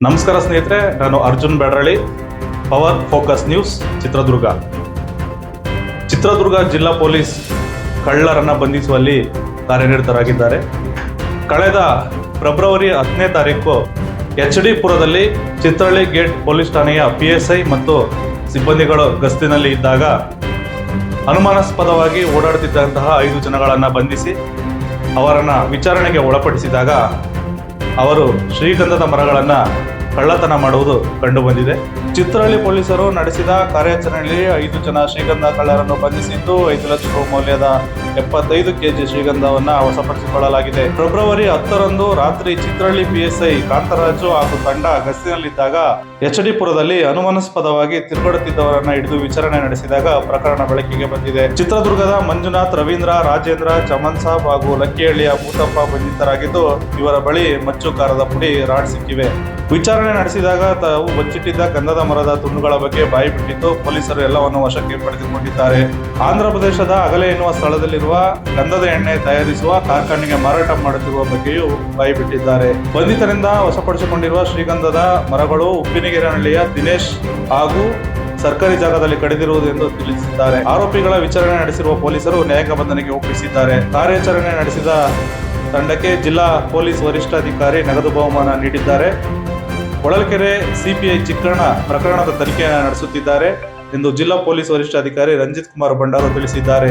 ನಮಸ್ಕಾರ ಸ್ನೇಹಿತರೆ, ನಾನು Arjun Bedralli, power focus news Chitradurga. Chitradurga ಜಿಲ್ಲಾ ಪೊಲೀಸ್ ಕಳ್ಳರನ್ನ ಬಂಧಿಸುವಲ್ಲಿ ಕಾರ್ಯನಿರತರಾಗಿದ್ದಾರೆ. ಕಳೆದ ಫೆಬ್ರವರಿ 10ನೇ ತಾರೀಕು HD ಪುರದಲ್ಲಿ ಚಿತ್ರಹಳ್ಳಿ ಗೇಟ್ ಪೊಲೀಸ್ ಠಾಣೆಯ PSI ಮತ್ತು ಸಿಬ್ಬಂದಿಗಳು ಗಸ್ತಿನಲ್ಲಿ ಇದ್ದಾಗ ಅನುಮಾನಾಸ್ಪದವಾಗಿ ಓಡಾಡುತ್ತಿದ್ದಂತಹ 5 ಜನಗಳನ್ನು ಬಂಧಿಸಿ ಅವರನ್ನು ವಿಚಾರಣೆಗೆ ಒಳಪಡಿಸಿದಾಗ ಅವರು ಶ್ರೀಗಂಧದ ಮರಗಳನ್ನು ಕಳ್ಳತನ ಮಾಡುವುದು ಕಂಡುಬಂದಿದೆ. ಚಿತ್ರಹಳ್ಳಿ ಪೊಲೀಸರು ನಡೆಸಿದ ಕಾರ್ಯಾಚರಣೆಯಲ್ಲಿ 5 ಜನ ಶ್ರೀಗಂಧ ಕಳ್ಳರನ್ನು ಬಂಧಿಸಿದ್ದು 5 ಲಕ್ಷ ರು ಮೌಲ್ಯದ 75 kg ಶ್ರೀಗಂಧವನ್ನು ವಶಪಡಿಸಿಕೊಳ್ಳಲಾಗಿದೆ. ಫೆಬ್ರವರಿ 10ರಂದು ರಾತ್ರಿ ಚಿತ್ರಹಳ್ಳಿ PSI ಕಾಂತರಾಜು ಹಾಗೂ ತಂಡ ಗಸ್ತಿನಲ್ಲಿದ್ದಾಗ HD ಪುರದಲ್ಲಿ ಅನುಮಾನಾಸ್ಪದವಾಗಿ ತಿರುಗಾಡುತ್ತಿದ್ದವರನ್ನ ಹಿಡಿದು ವಿಚಾರಣೆ ನಡೆಸಿದಾಗ ಪ್ರಕರಣ ಬೆಳಕಿಗೆ ಬಂದಿದೆ. ಚಿತ್ರದುರ್ಗದ ಮಂಜುನಾಥ್, ರವೀಂದ್ರ, ರಾಜೇಂದ್ರ, ಚಮನ್ ಸಾಬ್ ಹಾಗೂ ಲಕ್ಕಿಹಳ್ಳಿಯ ಭೂತಪ್ಪ ಬಂಧಿತರಾಗಿದ್ದು ಇವರ ಬಳಿ ಮಚ್ಚು ಖಾರದ ಪುಡಿ, ರಾಡ್ ಸಿಕ್ಕಿವೆ. ವಿಚಾರಣೆ ನಡೆಸಿದಾಗ ತಾವು ಬಚ್ಚಿಟ್ಟಿದ್ದ ಗಂಧದ ಮರದ ತುಂಡುಗಳ ಬಗ್ಗೆ ಬಾಯಿ ಬಿಟ್ಟಿದ್ದು ಪೊಲೀಸರು ಎಲ್ಲವನ್ನು ವಶಕ್ಕೆ ಪಡೆದುಕೊಂಡಿದ್ದಾರೆ. ಆಂಧ್ರ ಪ್ರದೇಶದ ಅಗಲೆ ಎನ್ನುವ ಸ್ಥಳದಲ್ಲಿರುವ ಗಂಧದ ಎಣ್ಣೆ ತಯಾರಿಸುವ ಕಾರ್ಖಾನೆಗೆ ಮಾರಾಟ ಮಾಡುತ್ತಿರುವ ಬಗ್ಗೆಯೂ ಬಾಯಿ ಬಿಟ್ಟಿದ್ದಾರೆ. ಬಂಧಿತರಿಂದ ವಶಪಡಿಸಿಕೊಂಡಿರುವ ಶ್ರೀಗಂಧದ ಮರಗಳು ಉಪ್ಪಿನಗಿರಿನಹಳ್ಳಿಯ ದಿನೇಶ್ ಹಾಗೂ ಸರ್ಕಾರಿ ಜಾಗದಲ್ಲಿ ಕಡಿದಿರುವುದು ಎಂದು ತಿಳಿಸಿದ್ದಾರೆ. ಆರೋಪಿಗಳ ವಿಚಾರಣೆ ನಡೆಸಿರುವ ಪೊಲೀಸರು ನ್ಯಾಯಾಂಗ ಬಂಧನಕ್ಕೆ ಒಪ್ಪಿಸಿದ್ದಾರೆ. ಕಾರ್ಯಾಚರಣೆ ನಡೆಸಿದ ತಂಡಕ್ಕೆ ಜಿಲ್ಲಾ ಪೊಲೀಸ್ ವರಿಷ್ಠಾಧಿಕಾರಿ ನಗದು ಬಹುಮಾನ ನೀಡಿದ್ದಾರೆ. ಹೊಳಲ್ಕೆರೆ CPI ಚಿಕ್ಕಣ್ಣ ಪ್ರಕರಣದ ತನಿಖೆಯನ್ನು ನಡೆಸುತ್ತಿದ್ದಾರೆ ಎಂದು ಜಿಲ್ಲಾ ಪೊಲೀಸ್ ವರಿಷ್ಠಾಧಿಕಾರಿ ರಂಜಿತ್ ಕುಮಾರ್ ಭಂಡಾರು ತಿಳಿಸಿದ್ದಾರೆ.